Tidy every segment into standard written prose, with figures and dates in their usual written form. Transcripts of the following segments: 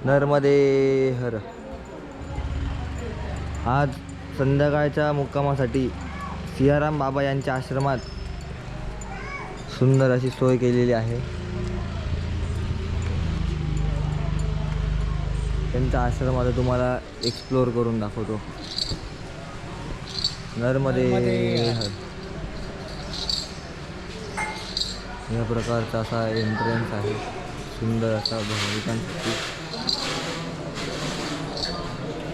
नर्मदे हर. आज संध्याकाळच्या मुक्कामासाठी सियाराम बाबा यांच्या आश्रमात सुंदर अशी सोय केलेली आहे. त्यांचा आश्रम आता तुम्हाला एक्सप्लोअर करून दाखवतो. नर्मदे हर. या प्रकारचा असा एंट्रन्स आहे, सुंदर असा भाविकांसाठी.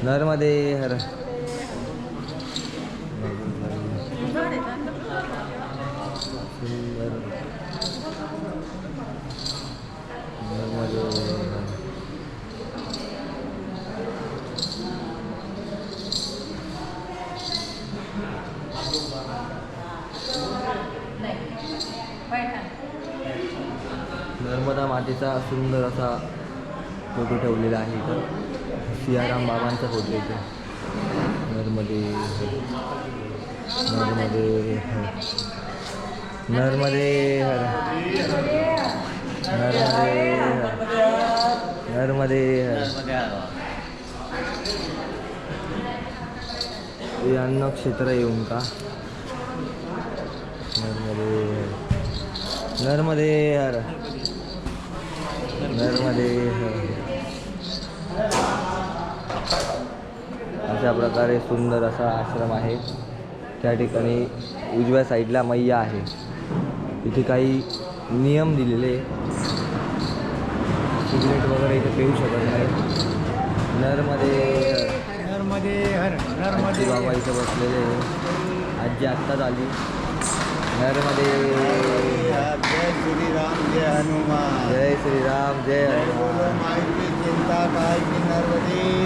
नर्मदे हर. सुंदर नर्मदे हर. नर्मदा मातेचा सुंदर असा फोटो ठेवलेला आहे इथं. सियाराम बाबांचा फोटो इथे. नर्मदे हर. नर्मदे हर. नर्मदे हर. नर्मदे हर. नर्मदे हर. हे अन्नक्षेत्र येऊन का. नर्मदे हर. नर्मदे हर. नर्मदे हर. अशा प्रकारे सुंदर असा आश्रम आहे. त्या ठिकाणी उजव्या साईडला मैया आहे. इथे काही नियम दिलेले. सिगरेट वगैरे इथे पिऊ शकत नाही. नर्मदे हर. नर्मदे हर. नर्मदे बाबा इथे बसलेले. आजी आत्ताच आली. नर्मदे. जय श्रीराम जय हनुमान. जय श्रीराम जय हनुमान. माई की चिंता काय की नर्मदे